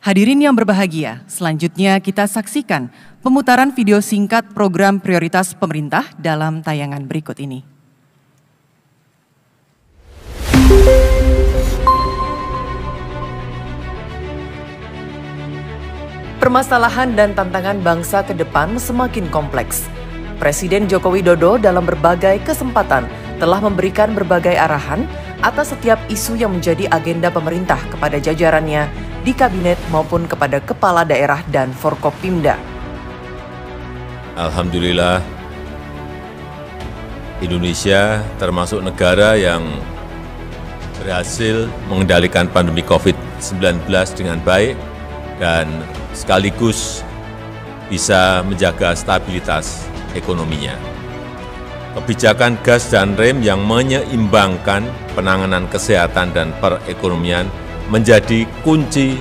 Hadirin yang berbahagia, selanjutnya kita saksikan pemutaran video singkat program prioritas pemerintah dalam tayangan berikut ini. Permasalahan dan tantangan bangsa ke depan semakin kompleks. Presiden Joko Widodo dalam berbagai kesempatan telah memberikan berbagai arahan atas setiap isu yang menjadi agenda pemerintah kepada jajarannya di kabinet maupun kepada kepala daerah dan Forkopimda. Alhamdulillah, Indonesia termasuk negara yang berhasil mengendalikan pandemi COVID-19 dengan baik dan sekaligus bisa menjaga stabilitas ekonominya. Kebijakan gas dan rem yang menyeimbangkan penanganan kesehatan dan perekonomian menjadi kunci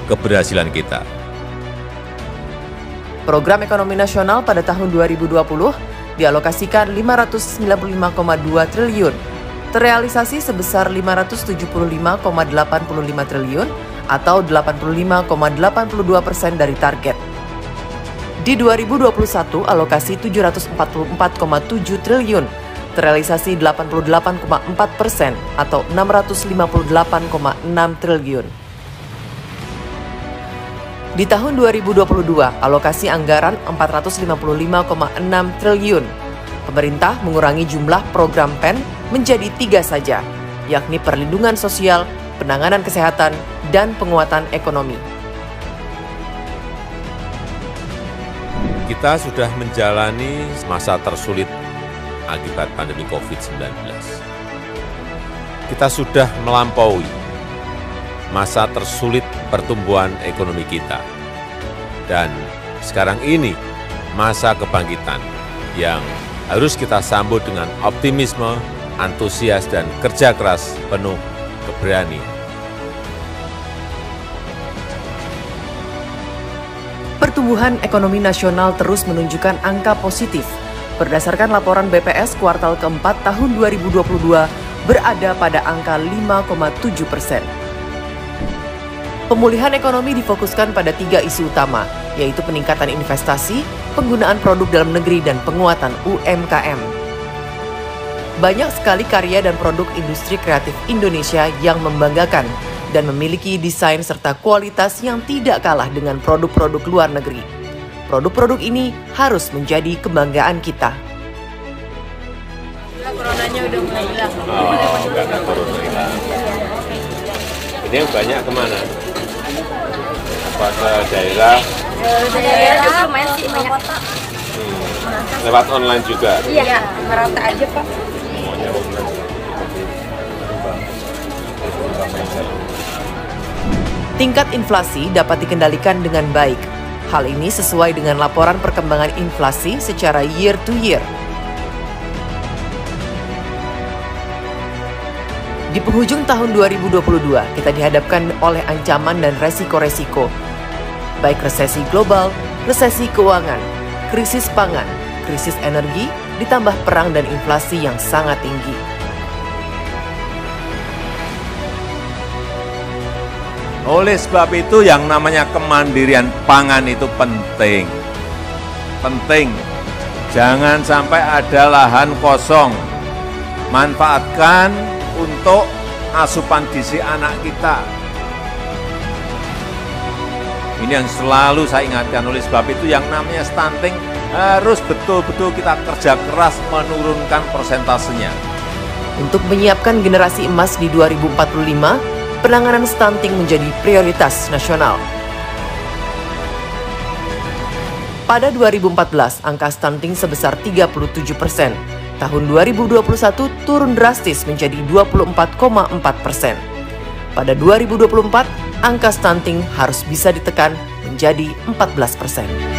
keberhasilan kita. Program ekonomi nasional pada tahun 2020 dialokasikan 595,2 triliun, terrealisasi sebesar 575,85 triliun atau 85,82% dari target. Di 2021 alokasi 744,7 triliun, terrealisasi 88,4% atau 658,6 triliun. Di tahun 2022 alokasi anggaran 455,6 triliun. Pemerintah mengurangi jumlah program PEN menjadi 3 saja, yakni perlindungan sosial, penanganan kesehatan, dan penguatan ekonomi. Kita sudah menjalani masa tersulit akibat pandemi COVID-19. Kita sudah melampaui masa tersulit pertumbuhan ekonomi kita. Dan sekarang ini masa kebangkitan yang harus kita sambut dengan optimisme, antusias, dan kerja keras penuh keberanian. Pertumbuhan ekonomi nasional terus menunjukkan angka positif. Berdasarkan laporan BPS kuartal keempat tahun 2022 berada pada angka 5,7%. Pemulihan ekonomi difokuskan pada 3 isu utama, yaitu peningkatan investasi, penggunaan produk dalam negeri, dan penguatan UMKM. Banyak sekali karya dan produk industri kreatif Indonesia yang membanggakan dan memiliki desain serta kualitas yang tidak kalah dengan produk-produk luar negeri. Produk-produk ini harus menjadi kebanggaan kita. Coronanya udah mulai hilang. Oh, karena corona hilang. Ini yang banyak kemana? Apa ke daerah? Daerah lumayan sih banyak. Lewat online juga? Iya, merata aja Pak. Tingkat inflasi dapat dikendalikan dengan baik. Hal ini sesuai dengan laporan perkembangan inflasi secara year to year. Di penghujung tahun 2022, kita dihadapkan oleh ancaman dan resiko-resiko, baik resesi global, resesi keuangan, krisis pangan, krisis energi, ditambah perang dan inflasi yang sangat tinggi. Oleh sebab itu yang namanya kemandirian pangan itu penting. Penting. Jangan sampai ada lahan kosong. Manfaatkan untuk asupan gizi anak kita. Ini yang selalu saya ingatkan. Oleh sebab itu yang namanya stunting harus betul-betul kita kerja keras menurunkan persentasenya. Untuk menyiapkan generasi emas di 2045, penanganan stunting menjadi prioritas nasional. Pada 2014, angka stunting sebesar 37%. Tahun 2021 turun drastis menjadi 24,4%. Pada 2024, angka stunting harus bisa ditekan menjadi 14%.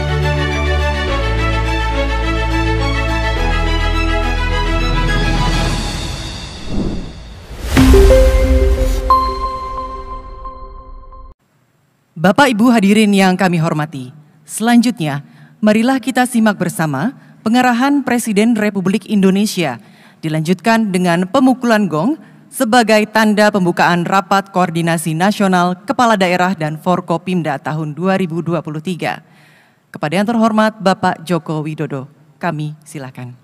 Bapak Ibu hadirin yang kami hormati, selanjutnya marilah kita simak bersama pengarahan Presiden Republik Indonesia dilanjutkan dengan pemukulan gong sebagai tanda pembukaan Rapat Koordinasi Nasional Kepala Daerah dan Forkopimda tahun 2023. Kepada yang terhormat Bapak Joko Widodo, kami silakan.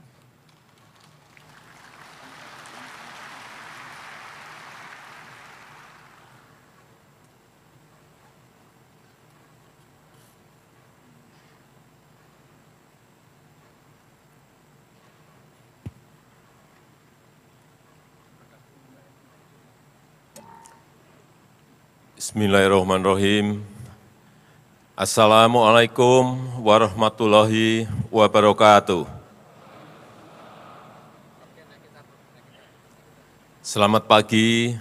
Bismillahirrahmanirrahim. Assalamualaikum warahmatullahi wabarakatuh. Selamat pagi,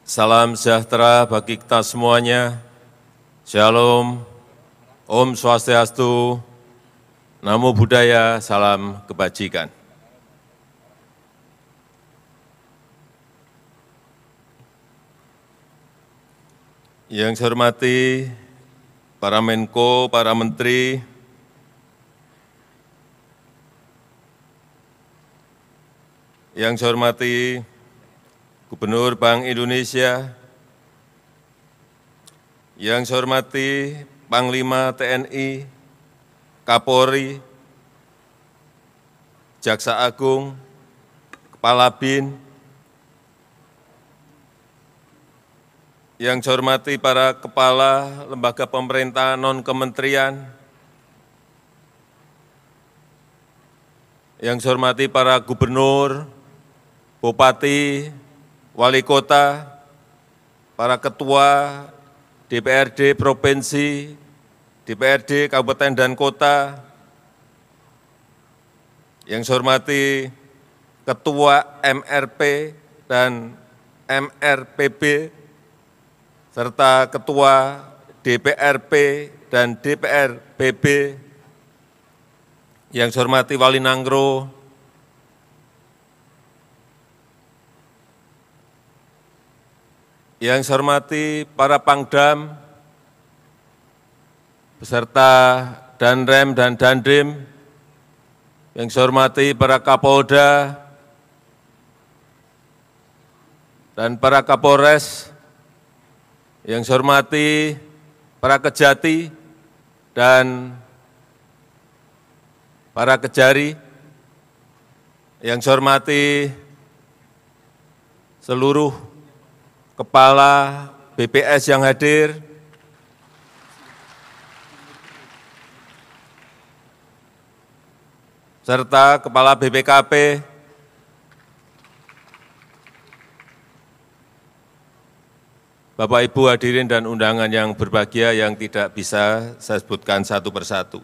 salam sejahtera bagi kita semuanya. Shalom, Om Swastiastu, Namo Buddhaya, salam kebajikan. Yang saya hormati para Menko, para Menteri, yang saya hormati Gubernur Bank Indonesia, yang saya hormati Panglima TNI, Kapolri, Jaksa Agung, Kepala BIN, yang saya hormati para kepala lembaga pemerintah non-kementerian, yang saya hormati para gubernur, bupati, wali kota, para ketua DPRD provinsi, DPRD kabupaten dan kota, yang saya hormati ketua MRP dan MRPB, serta Ketua DPRP dan DPRPB, yang saya hormati Wali Nangro, yang saya hormati para Pangdam, beserta Danrem dan Dandim, yang saya hormati para Kapolda dan para Kapolres, yang saya hormati para Kejati dan para Kejari, yang saya hormati seluruh kepala BPS yang hadir, serta kepala BPKP, Bapak Ibu hadirin dan undangan yang berbahagia yang tidak bisa saya sebutkan satu persatu.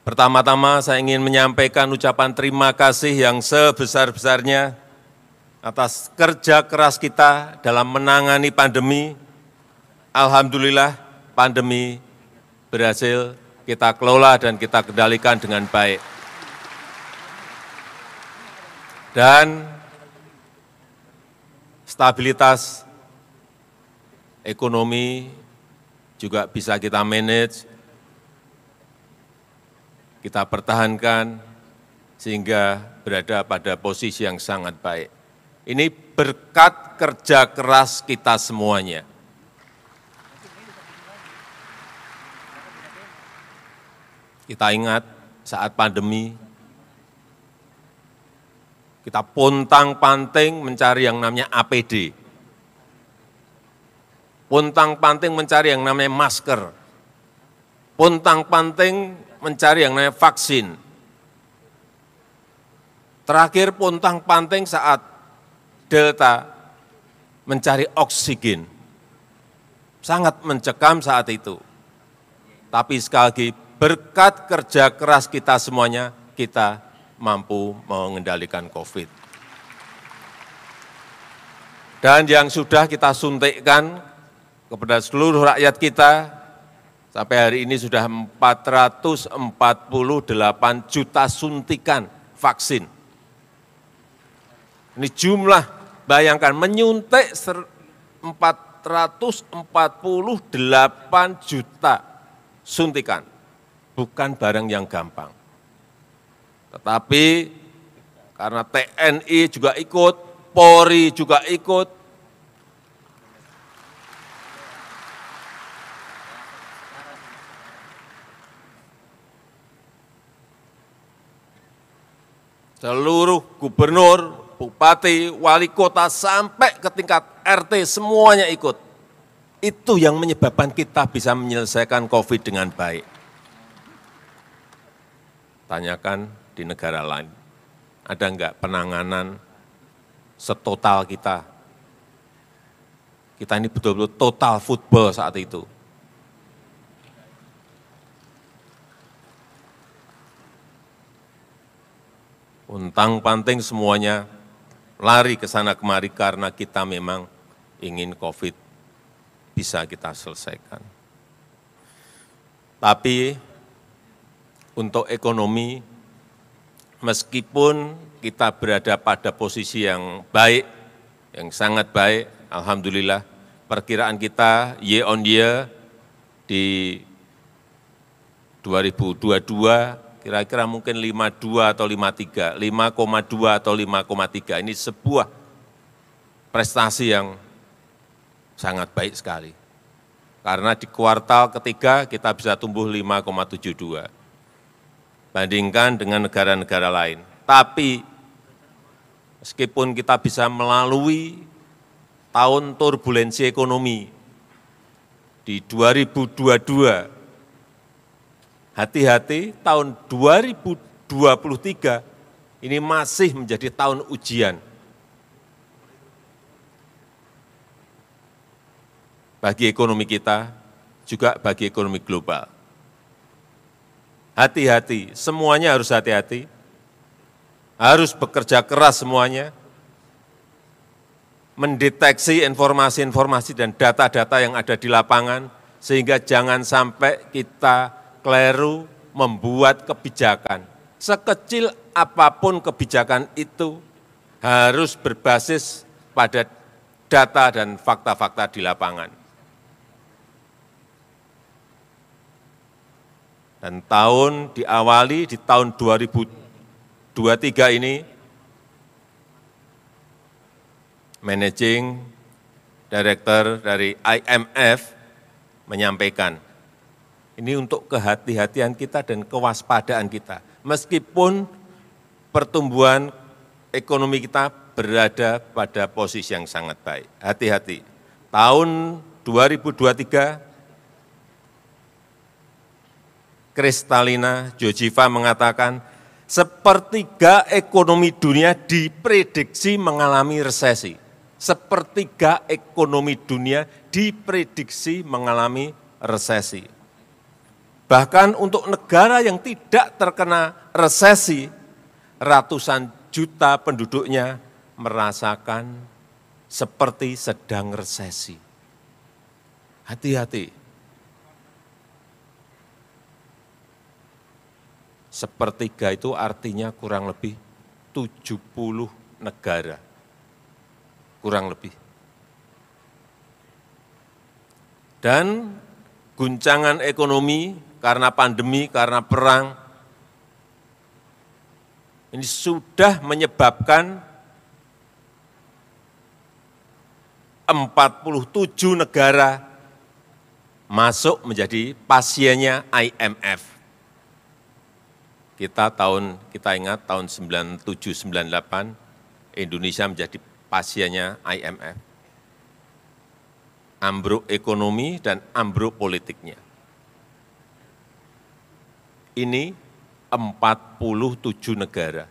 Pertama-tama saya ingin menyampaikan ucapan terima kasih yang sebesar-besarnya atas kerja keras kita dalam menangani pandemi. Alhamdulillah pandemi berhasil kita kelola dan kita kendalikan dengan baik. Dan stabilitas ekonomi juga bisa kita manage, kita pertahankan sehingga berada pada posisi yang sangat baik. Ini berkat kerja keras kita semuanya. Kita ingat saat pandemi, kita pontang-panting mencari yang namanya APD. Pontang-panting mencari yang namanya masker. Pontang-panting mencari yang namanya vaksin. Terakhir pontang-panting saat Delta mencari oksigen. Sangat mencekam saat itu. Tapi sekali lagi berkat kerja keras kita semuanya, kita mampu mengendalikan COVID. Dan yang sudah kita suntikkan kepada seluruh rakyat kita, sampai hari ini sudah 448 juta suntikan vaksin. Ini jumlah, bayangkan, menyuntik 448 juta suntikan. Bukan barang yang gampang. Tetapi karena TNI juga ikut, Polri juga ikut. Seluruh gubernur, bupati, wali kota, sampai ke tingkat RT semuanya ikut. Itu yang menyebabkan kita bisa menyelesaikan COVID dengan baik. Tanyakan di negara lain, ada enggak penanganan setotal kita? Kita ini betul-betul total football saat itu. Untang-panting semuanya lari ke sana kemari karena kita memang ingin COVID bisa kita selesaikan. Tapi untuk ekonomi, meskipun kita berada pada posisi yang baik, yang sangat baik, alhamdulillah, perkiraan kita year on year di 2022 kira-kira mungkin 5,2 atau 5,3, 5,2 atau 5,3. Ini sebuah prestasi yang sangat baik sekali. Karena di kuartal ketiga kita bisa tumbuh 5,72. Bandingkan dengan negara-negara lain. Tapi meskipun kita bisa melalui tahun turbulensi ekonomi di 2022, hati-hati, tahun 2023 ini masih menjadi tahun ujian. Bagi ekonomi kita, juga bagi ekonomi global. Hati-hati, semuanya harus hati-hati. Harus bekerja keras semuanya. Mendeteksi informasi-informasi dan data-data yang ada di lapangan, sehingga jangan sampai kita keliru membuat kebijakan. Sekecil apapun kebijakan itu harus berbasis pada data dan fakta-fakta di lapangan. Dan tahun diawali di tahun 2023 ini, Managing Director dari IMF menyampaikan, ini untuk kehati-hatian kita dan kewaspadaan kita. Meskipun pertumbuhan ekonomi kita berada pada posisi yang sangat baik. Hati-hati. Tahun 2023, Kristalina Georgieva mengatakan, sepertiga ekonomi dunia diprediksi mengalami resesi. Sepertiga ekonomi dunia diprediksi mengalami resesi. Bahkan untuk negara yang tidak terkena resesi, ratusan juta penduduknya merasakan seperti sedang resesi. Hati-hati. Sepertiga itu artinya kurang lebih 70 negara. Kurang lebih. Dan guncangan ekonomi karena pandemi, karena perang, ini sudah menyebabkan 47 negara masuk menjadi pasiennya IMF. Kita ingat tahun 97-98, Indonesia menjadi pasiennya IMF. Ambruk ekonomi dan ambruk politiknya. Ini 47 negara.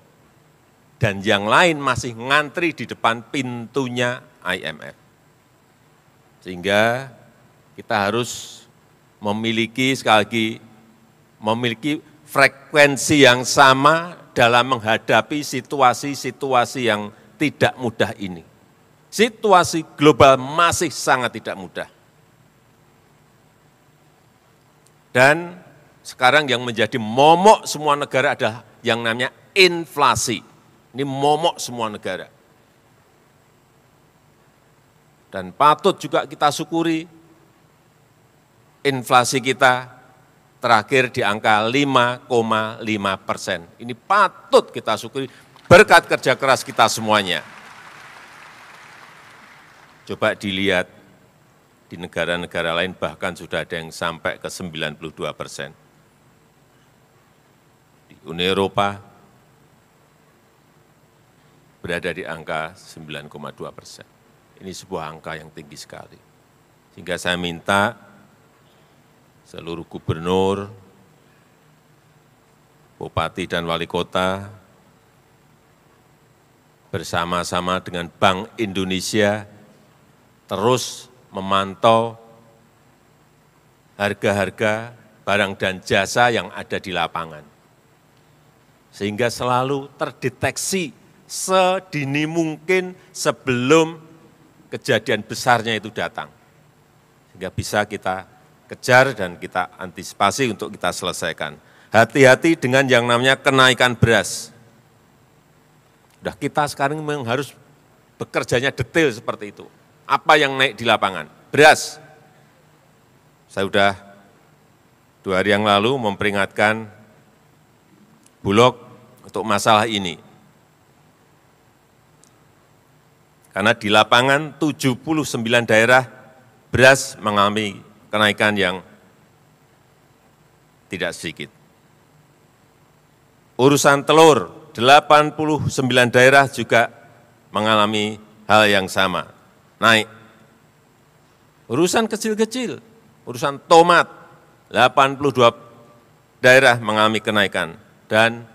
Dan yang lain masih ngantri di depan pintunya IMF. Sehingga kita harus memiliki, sekali lagi, memiliki frekuensi yang sama dalam menghadapi situasi-situasi yang tidak mudah ini. Situasi global masih sangat tidak mudah. Dan sekarang yang menjadi momok semua negara adalah yang namanya inflasi. Ini momok semua negara. Dan patut juga kita syukuri, inflasi kita terakhir di angka 5,5%. Ini patut kita syukuri berkat kerja keras kita semuanya. Coba dilihat di negara-negara lain bahkan sudah ada yang sampai ke 92%. Di Uni Eropa berada di angka 9,2%. Ini sebuah angka yang tinggi sekali. Sehingga saya minta seluruh gubernur, bupati dan wali kota bersama-sama dengan Bank Indonesia terus memantau harga-harga barang dan jasa yang ada di lapangan. Sehingga selalu terdeteksi sedini mungkin sebelum kejadian besarnya itu datang. Sehingga bisa kita kejar dan kita antisipasi untuk kita selesaikan. Hati-hati dengan yang namanya kenaikan beras. Udah kita sekarang memang harus bekerjanya detail seperti itu. Apa yang naik di lapangan? Beras. Saya sudah 2 hari yang lalu memperingatkan Bulog untuk masalah ini. Karena di lapangan 79 daerah beras mengalami kenaikan yang tidak sedikit. Urusan telur, 89 daerah juga mengalami hal yang sama. Naik. Urusan kecil-kecil, urusan tomat, 82 daerah mengalami kenaikan. Dan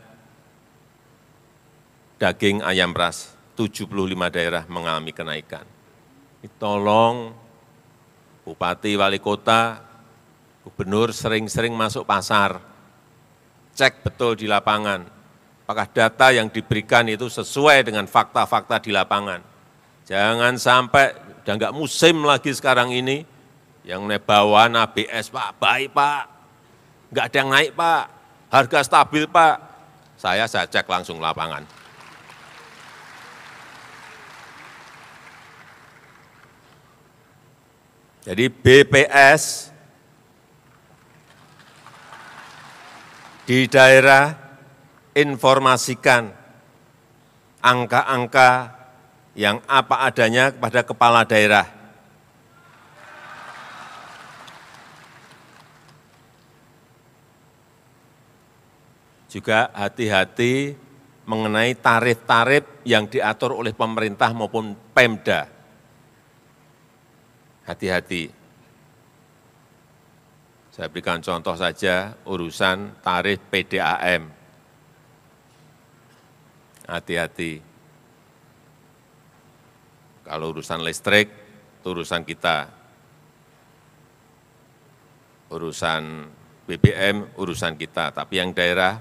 daging ayam ras, 75 daerah mengalami kenaikan. Tolong bupati, wali kota, gubernur sering-sering masuk pasar, cek betul di lapangan, apakah data yang diberikan itu sesuai dengan fakta-fakta di lapangan. Jangan sampai, udah nggak musim lagi sekarang ini, yang bawaan ABS, Pak, baik Pak, nggak ada yang naik Pak, harga stabil Pak. Saya cek langsung lapangan. Jadi BPS di daerah informasikan angka-angka yang apa adanya kepada kepala daerah. Juga hati-hati mengenai tarif-tarif yang diatur oleh pemerintah maupun Pemda. Hati-hati. Saya berikan contoh saja urusan tarif PDAM. Hati-hati. Kalau urusan listrik, itu urusan kita. Urusan BBM, urusan kita. Tapi yang daerah,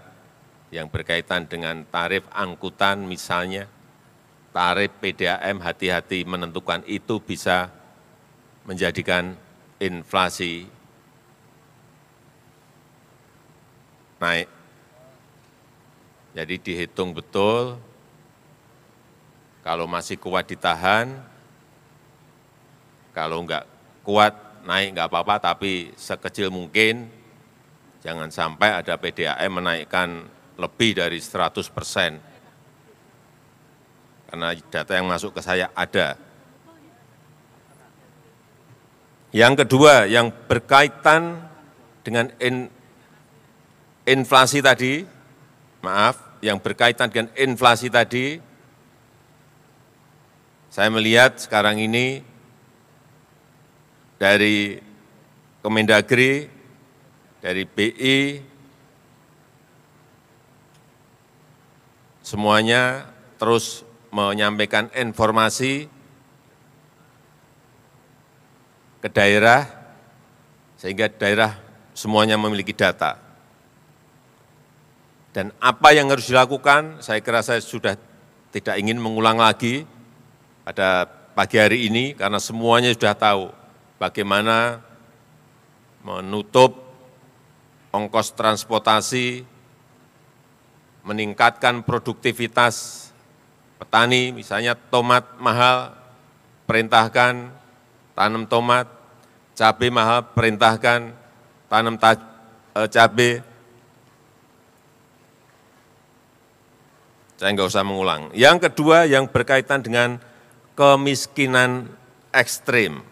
yang berkaitan dengan tarif angkutan misalnya, tarif PDAM, hati-hati menentukan itu bisa menjadikan inflasi naik. Jadi dihitung betul, kalau masih kuat ditahan, kalau enggak kuat naik enggak apa-apa, tapi sekecil mungkin jangan sampai ada PDAM menaikkan lebih dari 100%. Karena data yang masuk ke saya ada. Yang kedua, yang berkaitan dengan inflasi tadi, yang berkaitan dengan inflasi tadi, saya melihat sekarang ini dari Kemendagri, dari BI, semuanya terus menyampaikan informasi ke daerah, sehingga daerah semuanya memiliki data. Dan apa yang harus dilakukan, saya kira saya sudah tidak ingin mengulang lagi pada pagi hari ini, karena semuanya sudah tahu bagaimana menutup ongkos transportasi, meningkatkan produktivitas petani, misalnya tomat mahal, perintahkan tanam tomat, cabai mahal, perintahkan tanam cabai. Saya nggak usah mengulang. Yang kedua yang berkaitan dengan kemiskinan ekstrim.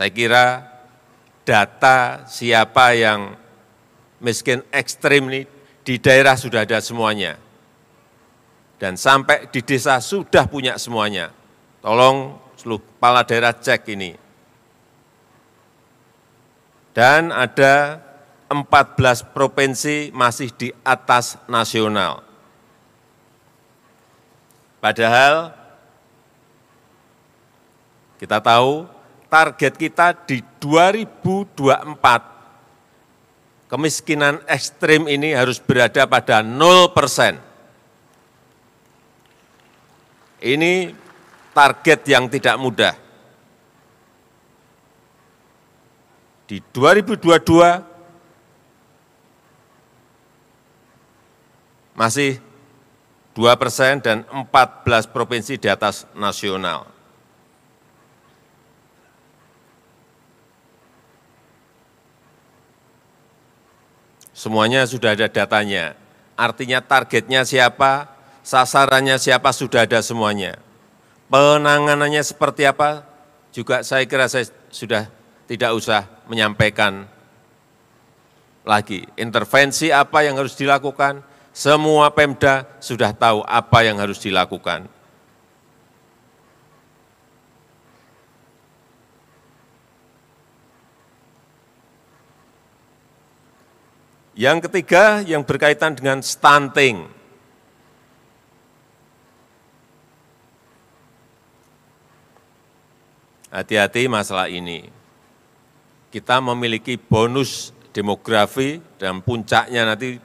Saya kira data siapa yang miskin ekstrim ini di daerah sudah ada semuanya. Dan sampai di desa sudah punya semuanya. Tolong seluruh kepala daerah cek ini. Dan ada 14 provinsi masih di atas nasional. Padahal kita tahu target kita di 2024, kemiskinan ekstrim ini harus berada pada 0%. Ini target yang tidak mudah. Di 2022 masih 2% dan 14 provinsi di atas nasional. Semuanya sudah ada datanya. Artinya targetnya siapa, sasarannya siapa, sudah ada semuanya. Penanganannya seperti apa, juga saya kira saya sudah tidak usah menyampaikan lagi. Intervensi apa yang harus dilakukan, semua Pemda sudah tahu apa yang harus dilakukan. Yang ketiga yang berkaitan dengan stunting. Hati-hati masalah ini. Kita memiliki bonus demografi dan puncaknya nanti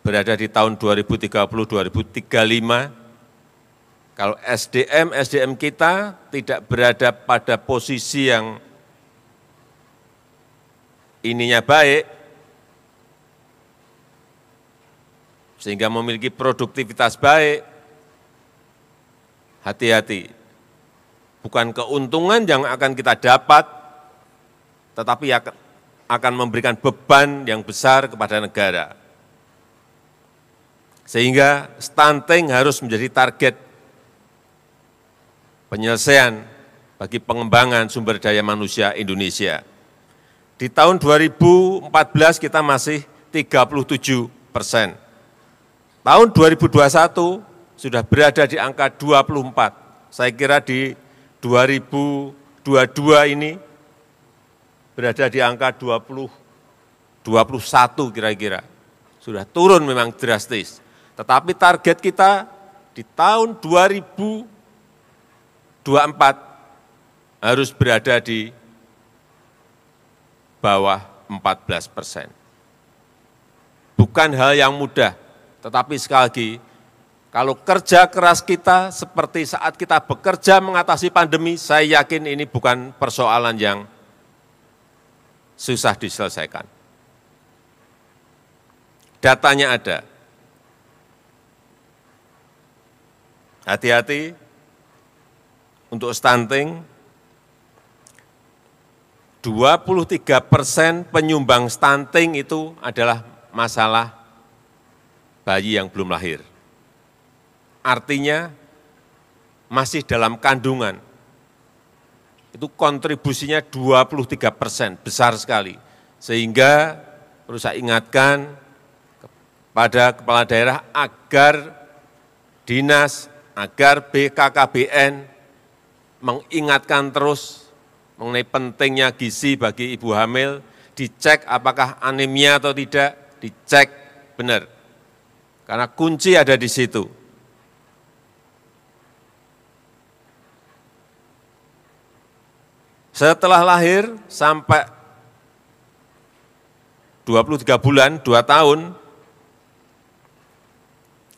berada di tahun 2030-2035. Kalau SDM kita tidak berada pada posisi yang ininya baik, sehingga memiliki produktivitas baik, hati-hati. Bukan keuntungan yang akan kita dapat, tetapi akan memberikan beban yang besar kepada negara. Sehingga stunting harus menjadi target penyelesaian bagi pengembangan sumber daya manusia Indonesia. Di tahun 2014 kita masih 37%. Tahun 2021 sudah berada di angka 24. Saya kira di 2022 ini berada di angka 21 kira-kira. Sudah turun memang drastis. Tetapi target kita di tahun 2024 harus berada di bawah 14%. Bukan hal yang mudah. Tetapi sekali lagi, kalau kerja keras kita seperti saat kita bekerja mengatasi pandemi, saya yakin ini bukan persoalan yang susah diselesaikan. Datanya ada. Hati-hati untuk stunting, 23% penyumbang stunting itu adalah masalah bayi yang belum lahir. Artinya masih dalam kandungan. Itu kontribusinya 23%, besar sekali. Sehingga perlu saya ingatkan kepada kepala daerah agar dinas, agar BKKBN mengingatkan terus mengenai pentingnya gizi bagi ibu hamil, dicek apakah anemia atau tidak, dicek benar. Karena kunci ada di situ. Setelah lahir sampai 23 bulan, 2 tahun,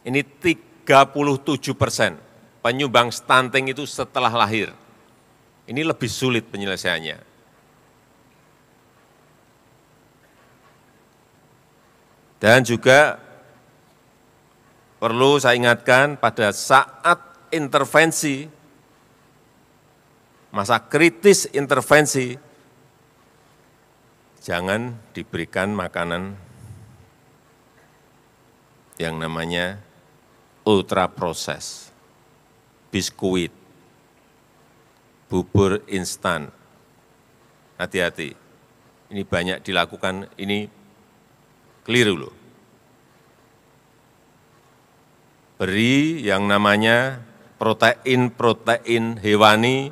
ini 37% penyumbang stunting itu setelah lahir. Ini lebih sulit penyelesaiannya. Dan juga perlu saya ingatkan pada saat intervensi, masa kritis intervensi, jangan diberikan makanan yang namanya ultra proses, biskuit, bubur instan. Hati-hati, ini banyak dilakukan, ini keliru loh. Beri yang namanya protein hewani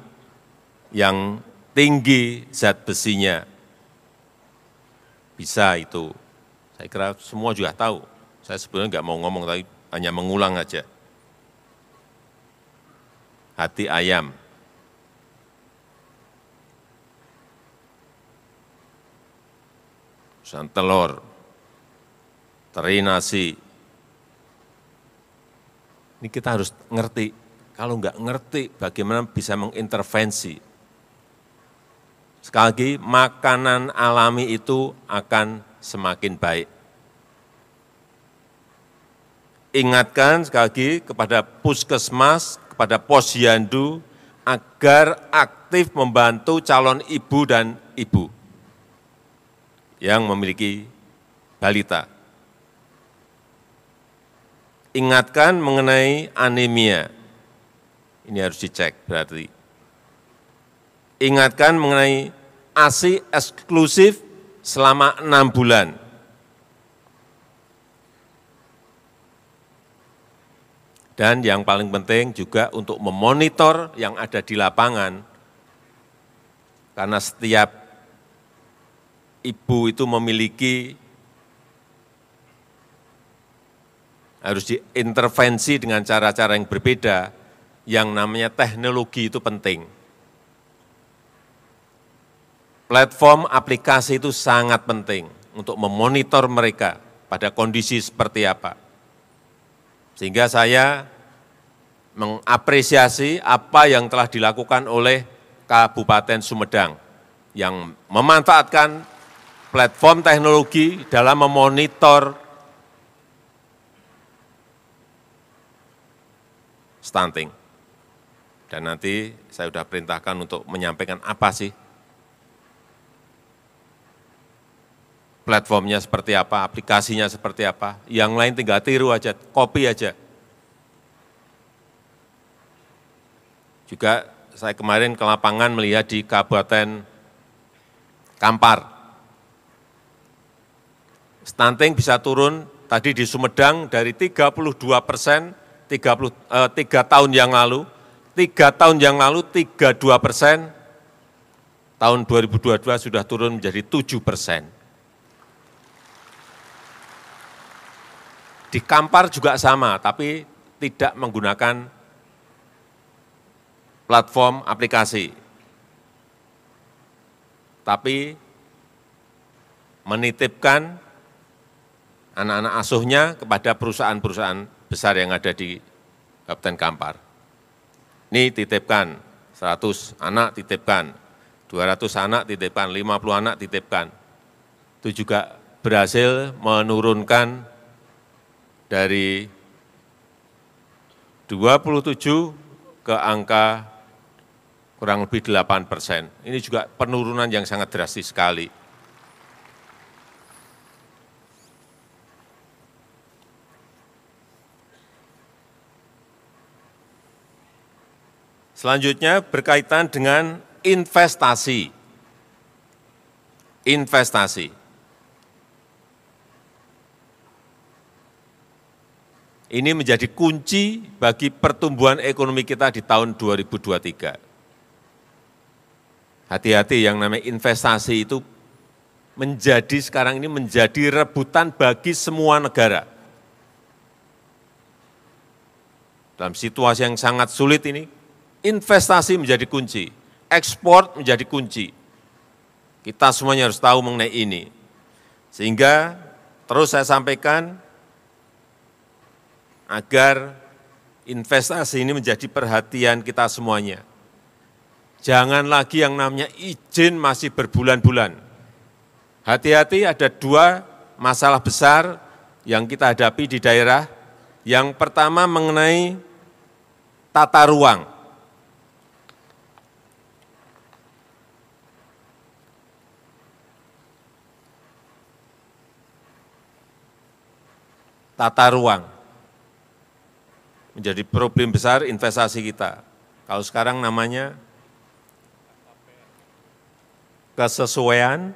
yang tinggi zat besinya. Bisa itu. Saya kira semua juga tahu. Saya sebenarnya nggak mau ngomong, tapi hanya mengulang aja. Hati ayam. Telur, teri nasi. Ini kita harus ngerti. Kalau nggak ngerti, bagaimana bisa mengintervensi? Sekali lagi, makanan alami itu akan semakin baik. Ingatkan sekali lagi kepada puskesmas, kepada posyandu, agar aktif membantu calon ibu dan ibu yang memiliki balita. Ingatkan mengenai anemia, ini harus dicek berarti. Ingatkan mengenai ASI eksklusif selama 6 bulan. Dan yang paling penting juga untuk memonitor yang ada di lapangan, karena setiap ibu itu memiliki, harus diintervensi dengan cara-cara yang berbeda, yang namanya teknologi itu penting. Platform aplikasi itu sangat penting untuk memonitor mereka pada kondisi seperti apa. Sehingga saya mengapresiasi apa yang telah dilakukan oleh Kabupaten Sumedang yang memanfaatkan platform teknologi dalam memonitor stunting. Dan nanti saya sudah perintahkan untuk menyampaikan apa sih platformnya seperti apa, aplikasinya seperti apa. Yang lain tinggal tiru aja, copy aja. Juga saya kemarin ke lapangan melihat di Kabupaten Kampar. Stunting bisa turun tadi di Sumedang dari 32%, 3 tahun yang lalu, 32%, tahun 2022 sudah turun menjadi 7%. Di Kampar juga sama, tapi tidak menggunakan platform aplikasi, tapi menitipkan anak-anak asuhnya kepada perusahaan-perusahaan besar yang ada di Kabupaten Kampar. Ini titipkan, 100 anak titipkan, 200 anak titipkan, 50 anak titipkan. Itu juga berhasil menurunkan dari 27 ke angka kurang lebih 8%. Ini juga penurunan yang sangat drastis sekali. Selanjutnya berkaitan dengan investasi. Investasi. Ini menjadi kunci bagi pertumbuhan ekonomi kita di tahun 2023. Hati-hati yang namanya investasi itu menjadi sekarang ini menjadi rebutan bagi semua negara. Dalam situasi yang sangat sulit ini, investasi menjadi kunci, ekspor menjadi kunci. Kita semuanya harus tahu mengenai ini. Sehingga terus saya sampaikan, agar investasi ini menjadi perhatian kita semuanya. Jangan lagi yang namanya izin masih berbulan-bulan. Hati-hati, ada 2 masalah besar yang kita hadapi di daerah. Yang pertama mengenai tata ruang. tata ruang. Menjadi problem besar investasi kita. Kalau sekarang namanya kesesuaian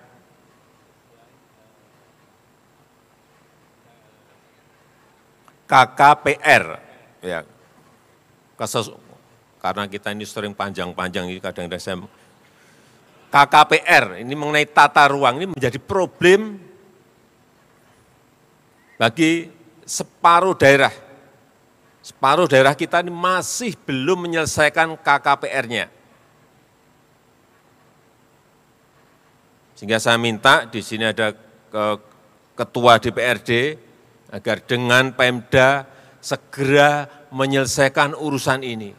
KKPR, ya, karena kita ini sering panjang-panjang ini kadang-kadang saya KKPR ini mengenai tata ruang ini menjadi problem bagi separuh daerah. Separuh daerah kita ini masih belum menyelesaikan KKPR-nya. Sehingga saya minta di sini ada Ketua DPRD agar dengan Pemda segera menyelesaikan urusan ini.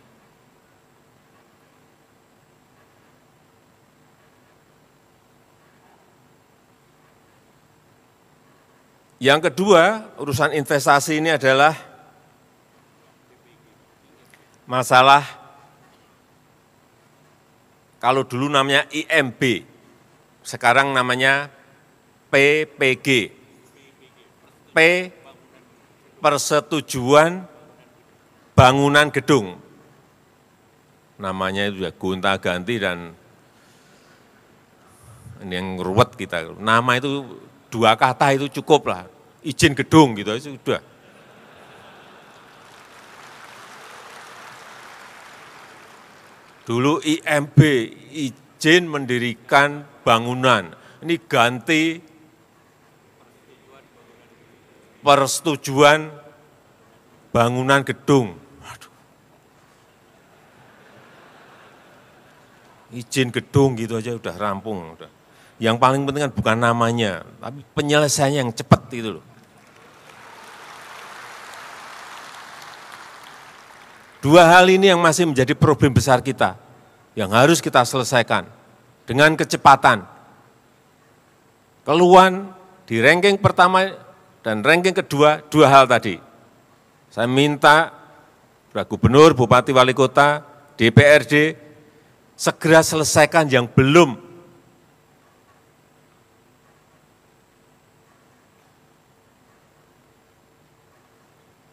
Yang kedua, urusan investasi ini adalah masalah kalau dulu namanya IMB, sekarang namanya PPG. P, persetujuan bangunan gedung. Namanya itu ya gonta-ganti dan ini yang ruwet kita. Nama itu 2 kata itu cukup lah. Izin gedung gitu aja sudah. Dulu IMB, izin mendirikan bangunan. Ini ganti persetujuan bangunan gedung. Waduh. Izin gedung gitu aja udah rampung. Udah. Yang paling penting kan bukan namanya, tapi penyelesaiannya yang cepat itu loh. Dua hal ini yang masih menjadi problem besar kita, yang harus kita selesaikan dengan kecepatan. Keluhan di ranking pertama dan ranking kedua, 2 hal tadi. Saya minta kepada Gubernur, Bupati, Wali Kota, DPRD, segera selesaikan yang belum.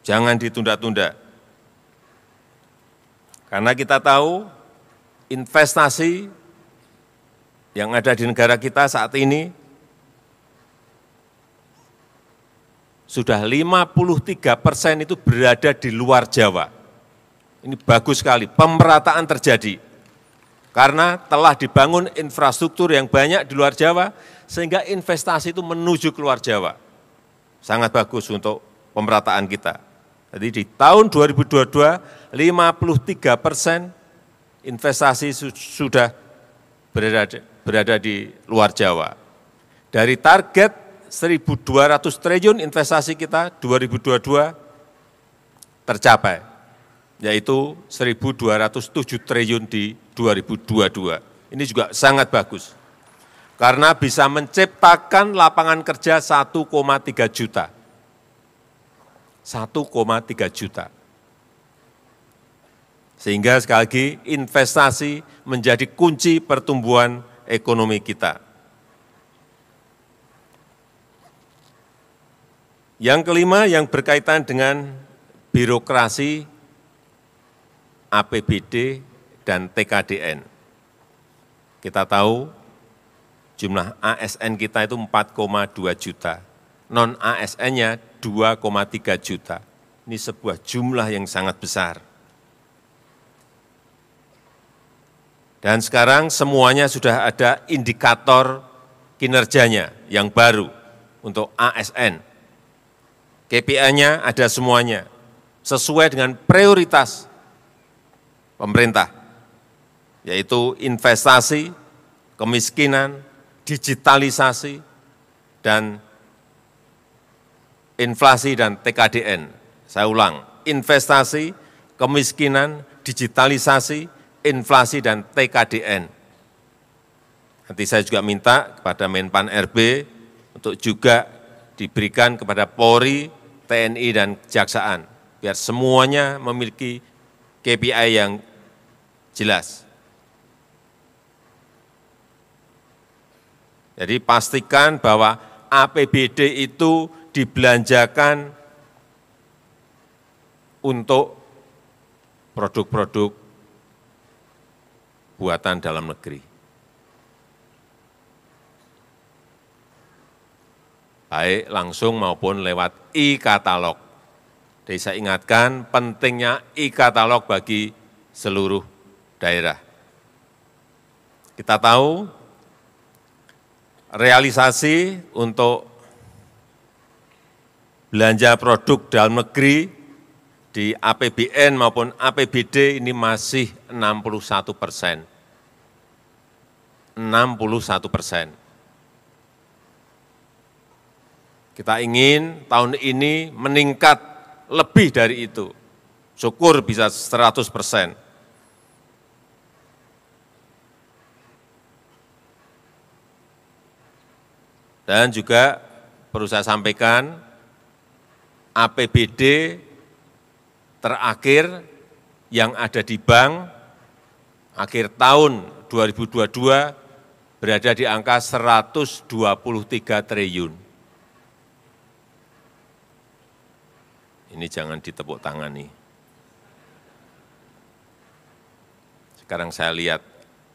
Jangan ditunda-tunda. Karena kita tahu investasi yang ada di negara kita saat ini sudah 53% itu berada di luar Jawa. Ini bagus sekali, pemerataan terjadi. Karena telah dibangun infrastruktur yang banyak di luar Jawa, sehingga investasi itu menuju keluar Jawa. Sangat bagus untuk pemerataan kita. Jadi di tahun 2022, 53% investasi sudah berada di luar Jawa. Dari target 1.200 triliun investasi kita 2022 tercapai, yaitu 1.207 triliun di 2022. Ini juga sangat bagus, karena bisa menciptakan lapangan kerja 1,3 juta. 1,3 juta. Sehingga sekali lagi investasi menjadi kunci pertumbuhan ekonomi kita. Yang kelima yang berkaitan dengan birokrasi, APBD, dan TKDN. Kita tahu jumlah ASN kita itu 4,2 juta, non-ASN-nya 2,3 juta. Ini sebuah jumlah yang sangat besar. Dan sekarang semuanya sudah ada indikator kinerjanya yang baru untuk ASN. KPI-nya ada semuanya, sesuai dengan prioritas pemerintah, yaitu investasi, kemiskinan, digitalisasi, dan inflasi dan TKDN. Saya ulang, investasi, kemiskinan, digitalisasi, inflasi, dan TKDN. Nanti saya juga minta kepada Menpan RB untuk juga diberikan kepada Polri, TNI, dan Kejaksaan, biar semuanya memiliki KPI yang jelas. Jadi pastikan bahwa APBD itu dibelanjakan untuk produk-produk buatan dalam negeri. Baik langsung maupun lewat e-katalog. Jadi saya ingatkan pentingnya e-katalog bagi seluruh daerah. Kita tahu realisasi untuk belanja produk dalam negeri di APBN maupun APBD ini masih 61%. 61%. Kita ingin tahun ini meningkat lebih dari itu. Syukur bisa 100%. Dan juga perlu saya sampaikan, APBD terakhir yang ada di bank akhir tahun 2022 berada di angka 123 triliun. Ini jangan ditepuk tangani. Sekarang saya lihat,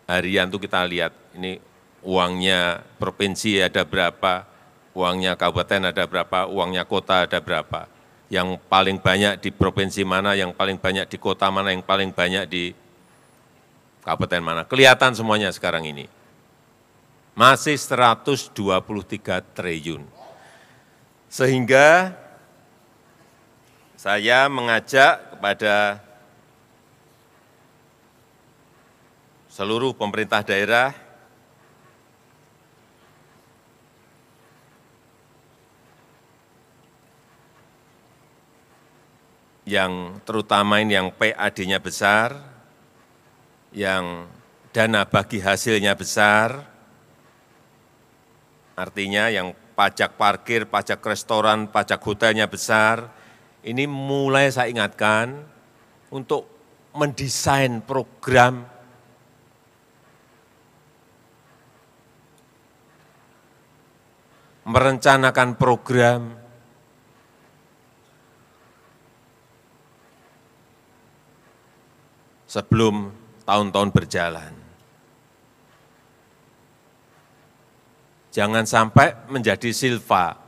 harian itu kita lihat, ini uangnya provinsi ada berapa, uangnya kabupaten ada berapa, uangnya kota ada berapa. Yang paling banyak di provinsi mana, yang paling banyak di kota mana, yang paling banyak di kabupaten mana. Kelihatan semuanya sekarang ini. Masih 123 triliun. Sehingga saya mengajak kepada seluruh pemerintah daerah yang terutama ini yang PAD-nya besar, yang dana bagi hasilnya besar, artinya yang pajak parkir, pajak restoran, pajak hotelnya besar, ini mulai saya ingatkan untuk mendesain program merencanakan program sebelum tahun-tahun berjalan. Jangan sampai menjadi silva.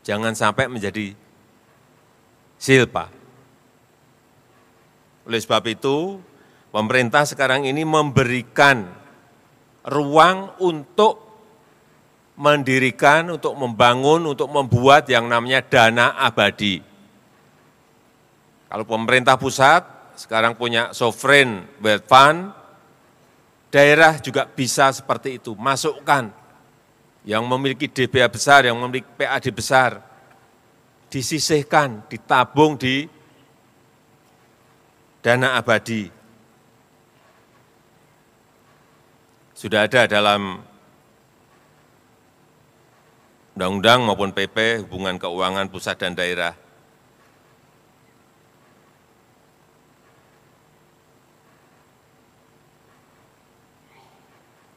Jangan sampai menjadi silpa. Oleh sebab itu, pemerintah sekarang ini memberikan ruang untuk mendirikan, untuk membangun, untuk membuat yang namanya dana abadi. Kalau pemerintah pusat sekarang punya sovereign wealth fund, daerah juga bisa seperti itu, masukkan yang memiliki DBA besar, yang memiliki PAD besar, disisihkan, ditabung di dana abadi. Sudah ada dalam undang-undang maupun PP hubungan keuangan pusat dan daerah.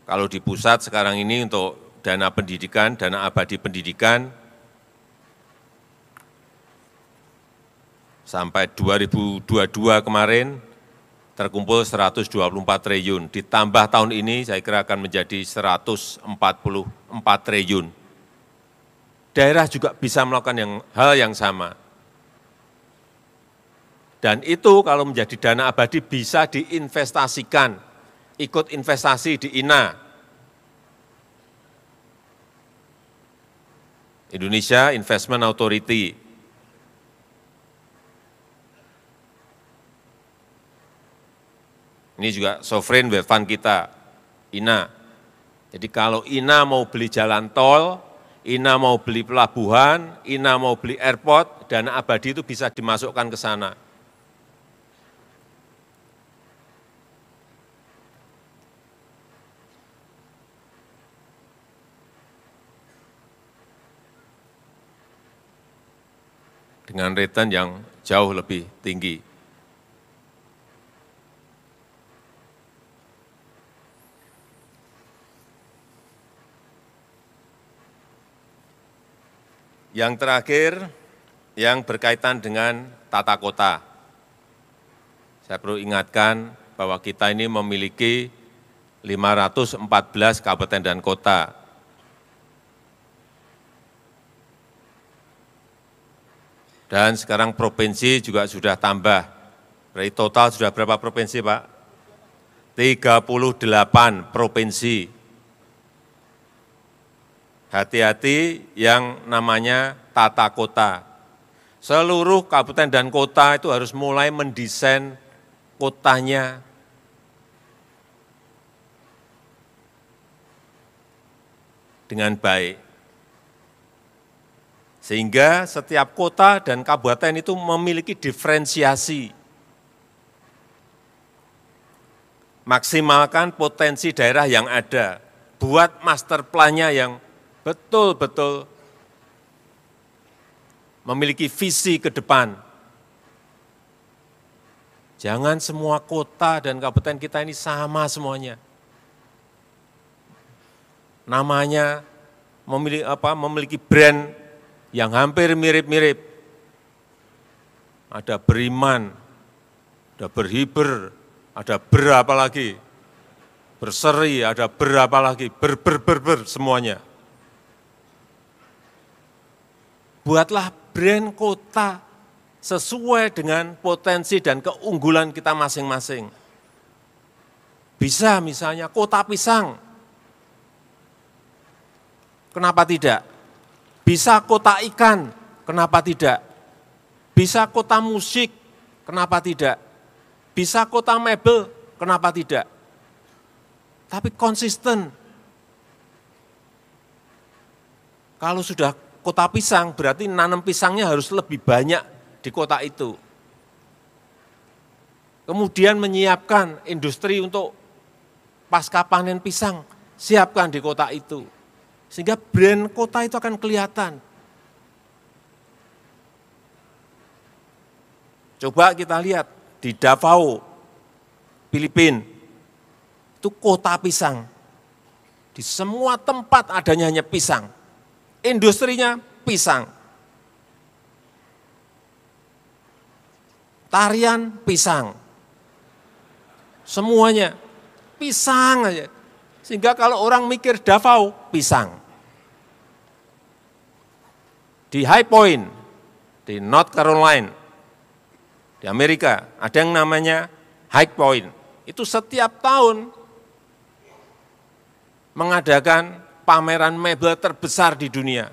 Kalau di pusat sekarang ini untuk dana pendidikan, dana abadi pendidikan, sampai 2022 kemarin terkumpul 124 triliun. Ditambah tahun ini saya kira akan menjadi 144 triliun. Daerah juga bisa melakukan hal yang sama. Dan itu kalau menjadi dana abadi bisa diinvestasikan. Ikut investasi di INA, Indonesia Investment Authority. Ini juga sovereign wealth fund kita, INA. Jadi kalau INA mau beli jalan tol, INA mau beli pelabuhan, INA mau beli airport, dana abadi itu bisa dimasukkan ke sana. Dengan return yang jauh lebih tinggi. Yang terakhir, yang berkaitan dengan tata kota. Saya perlu ingatkan bahwa kita ini memiliki 514 kabupaten dan kota. Dan sekarang provinsi juga sudah tambah. Berarti total sudah berapa provinsi, Pak? 38 provinsi. Hati-hati yang namanya tata kota. Seluruh kabupaten dan kota itu harus mulai mendesain kotanya dengan baik. Sehingga setiap kota dan kabupaten itu memiliki diferensiasi. Maksimalkan potensi daerah yang ada. Buat master plan-nya yang betul-betul memiliki visi ke depan. Jangan semua kota dan kabupaten kita ini sama semuanya. Namanya memiliki brand yang hampir mirip-mirip. Ada Beriman, ada Berhiber, ada berapa lagi, Berseri, ada berapa lagi, ber semuanya. Buatlah brand kota sesuai dengan potensi dan keunggulan kita masing-masing. Bisa misalnya kota pisang, kenapa tidak? Bisa kota ikan, kenapa tidak? Bisa kota musik, kenapa tidak? Bisa kota mebel, kenapa tidak? Tapi konsisten. Kalau sudah kota pisang, berarti nanam pisangnya harus lebih banyak di kota itu. Kemudian menyiapkan industri untuk pasca panen pisang, siapkan di kota itu. Sehingga brand kota itu akan kelihatan. Coba kita lihat di Davao, Filipina, itu kota pisang. Di semua tempat adanya hanya pisang. Industrinya pisang. Tarian pisang. Semuanya pisang aja. Sehingga kalau orang mikir Davao, pisang. Di High Point, di North Carolina, di Amerika, ada yang namanya High Point. Itu setiap tahun mengadakan pameran mebel terbesar di dunia.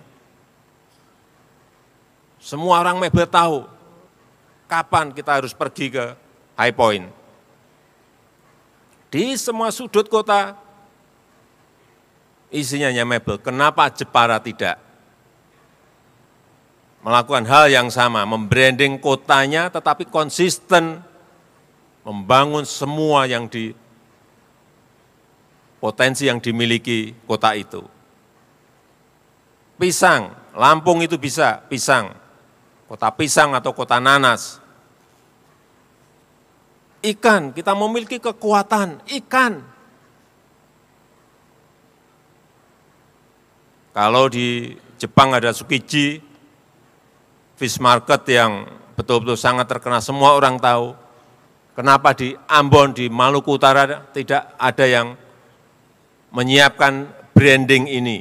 Semua orang mebel tahu kapan kita harus pergi ke High Point. Di semua sudut kota, isinya hanya mebel. Kenapa Jepara tidak? Melakukan hal yang sama, membranding kotanya tetapi konsisten, membangun semua yang potensi yang dimiliki kota itu. Pisang, Lampung itu bisa, pisang. Kota pisang atau kota nanas. Ikan, kita memiliki kekuatan ikan. Kalau di Jepang ada Tsukiji, fish market yang betul-betul sangat terkenal, semua orang tahu. Kenapa di Ambon, di Maluku Utara tidak ada yang menyiapkan branding ini?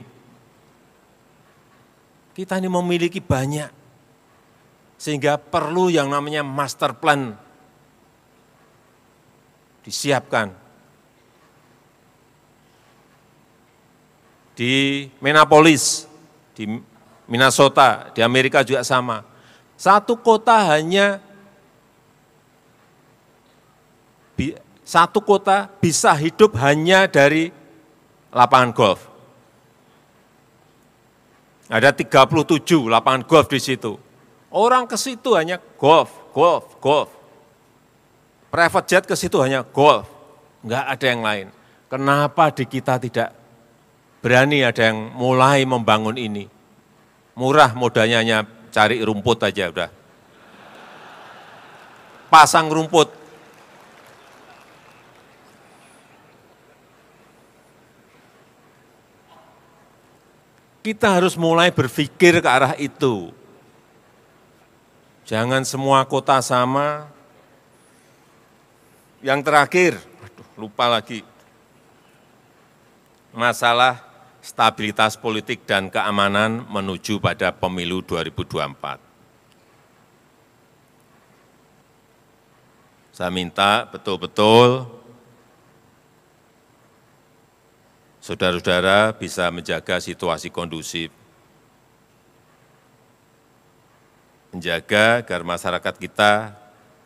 Kita ini memiliki banyak. Sehingga perlu yang namanya master plan disiapkan. Di Minneapolis, di Minnesota, di Amerika juga sama. Satu kota bisa hidup hanya dari lapangan golf. Ada 37 lapangan golf di situ. Orang ke situ hanya golf. Private jet ke situ hanya golf. Enggak ada yang lain. Kenapa di kita tidak berani ada yang mulai membangun ini? Murah modalnya hanya cari rumput aja udah. Pasang rumput. Kita harus mulai berpikir ke arah itu. Jangan semua kota sama. Yang terakhir, lupa lagi, masalah stabilitas politik dan keamanan menuju pada pemilu 2024. Saya minta betul-betul saudara-saudara bisa menjaga situasi kondusif, menjaga agar masyarakat kita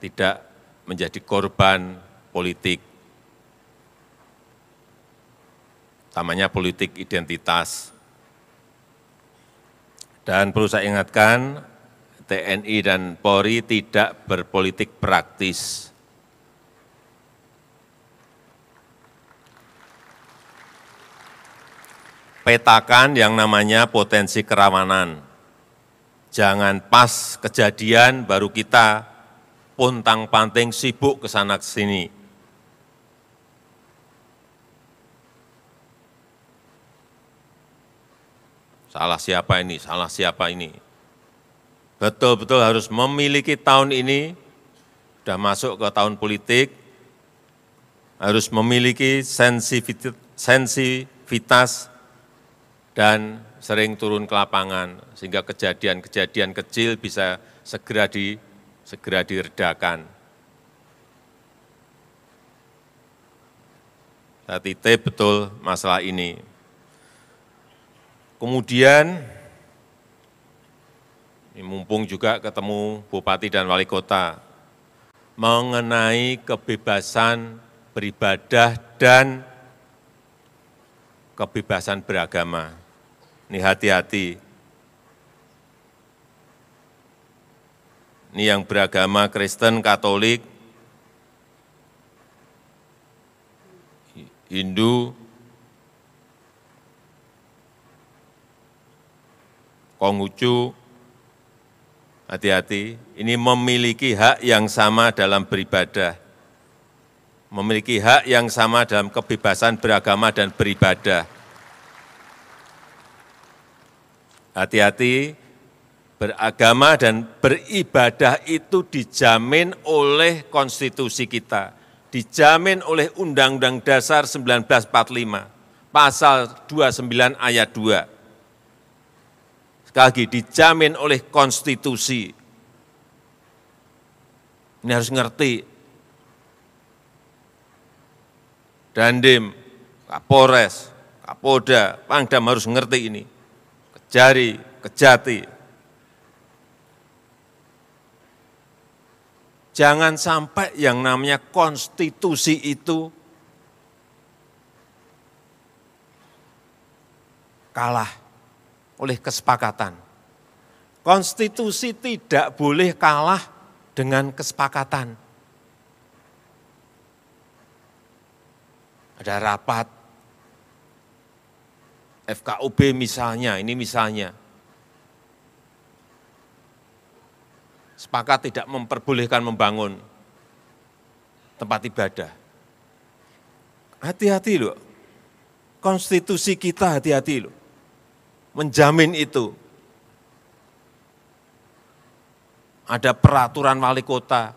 tidak menjadi korban politik, namanya politik identitas. Dan perlu saya ingatkan, TNI dan Polri tidak berpolitik praktis. Petakan yang namanya potensi kerawanan. Jangan pas kejadian baru kita pontang-panting sibuk ke sana ke sini. Salah siapa ini, salah siapa ini. Betul-betul harus memiliki tahun ini, sudah masuk ke tahun politik, harus memiliki sensitivitas dan sering turun ke lapangan, sehingga kejadian-kejadian kecil bisa segera diredakan. Saya titip betul masalah ini. Kemudian, mumpung juga ketemu Bupati dan Wali Kota, mengenai kebebasan beribadah dan kebebasan beragama. Ini hati-hati. Ini yang beragama Kristen, Katolik, Hindu, Konghucu, hati-hati. Ini memiliki hak yang sama dalam beribadah, memiliki hak yang sama dalam kebebasan beragama dan beribadah. Hati-hati, beragama dan beribadah itu dijamin oleh konstitusi kita, dijamin oleh Undang-Undang Dasar 1945, pasal 29 ayat 2. Sekali lagi, dijamin oleh konstitusi. Ini harus ngerti. Dandim, Kapolres, Kapolda, Pangdam harus ngerti ini. Kejari, Kejati. Jangan sampai yang namanya konstitusi itu kalah oleh kesepakatan. Konstitusi tidak boleh kalah dengan kesepakatan. Ada rapat FKUB misalnya, ini misalnya, sepakat tidak memperbolehkan membangun tempat ibadah. Hati-hati loh, konstitusi kita hati-hati loh, menjamin itu. Ada peraturan wali kota,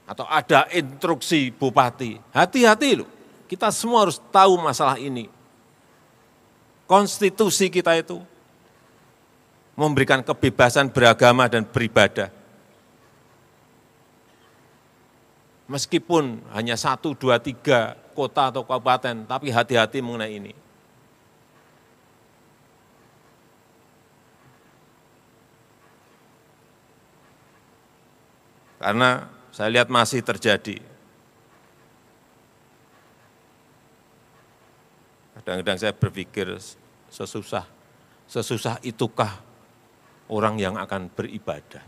atau ada instruksi bupati, hati-hati loh, kita semua harus tahu masalah ini. Konstitusi kita itu memberikan kebebasan beragama dan beribadah. Meskipun hanya 1, 2, 3 kota atau kabupaten, tapi hati-hati mengenai ini. Karena saya lihat masih terjadi. Kadang-kadang saya berpikir sesusah itukah orang yang akan beribadah.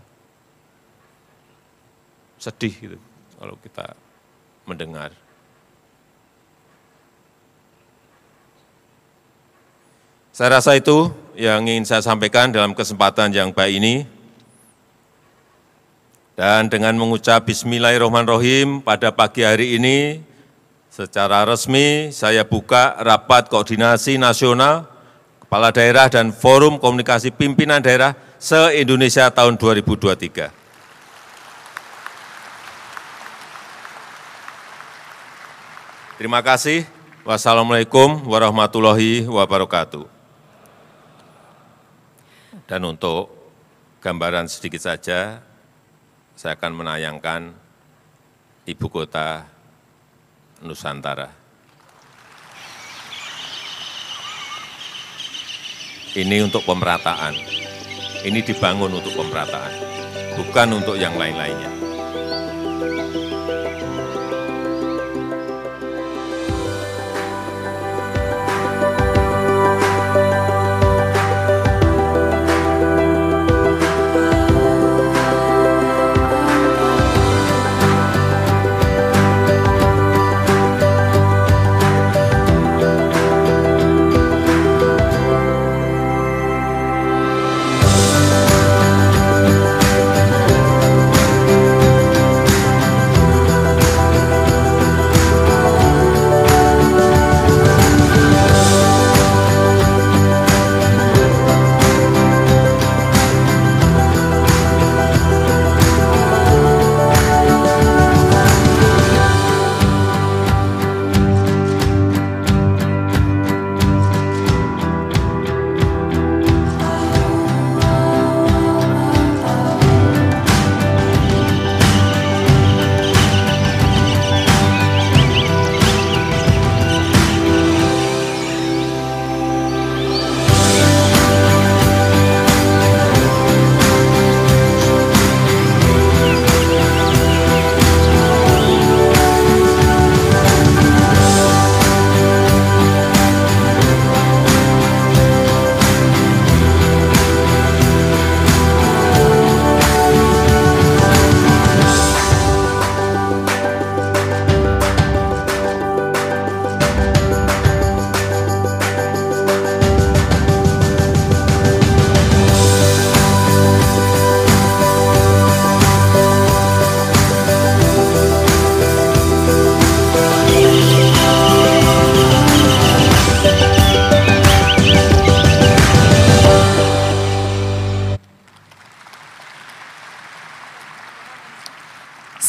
Sedih gitu kalau kita mendengar. Saya rasa itu yang ingin saya sampaikan dalam kesempatan yang baik ini. Dan dengan mengucap Bismillahirrahmanirrahim pada pagi hari ini, secara resmi saya buka rapat koordinasi nasional, kepala daerah dan forum komunikasi pimpinan daerah se-Indonesia tahun 2023. Terima kasih. Wassalamualaikum warahmatullahi wabarakatuh. Dan untuk gambaran sedikit saja, saya akan menayangkan Ibu Kota Nusantara. Ini untuk pemerataan. Ini dibangun untuk pemerataan, bukan untuk yang lain-lainnya.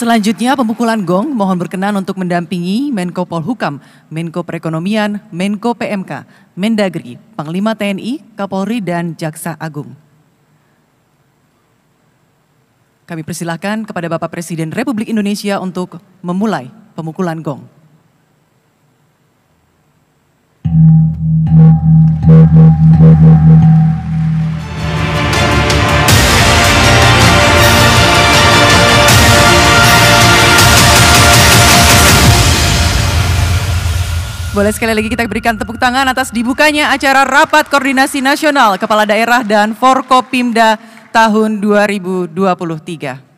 Selanjutnya pemukulan gong mohon berkenan untuk mendampingi Menko Polhukam, Menko Perekonomian, Menko PMK, Mendagri, Panglima TNI, Kapolri, dan Jaksa Agung. Kami persilahkan kepada Bapak Presiden Republik Indonesia untuk memulai pemukulan gong. Boleh sekali lagi kita berikan tepuk tangan atas dibukanya acara Rapat Koordinasi Nasional Kepala Daerah dan Forkopimda tahun 2023.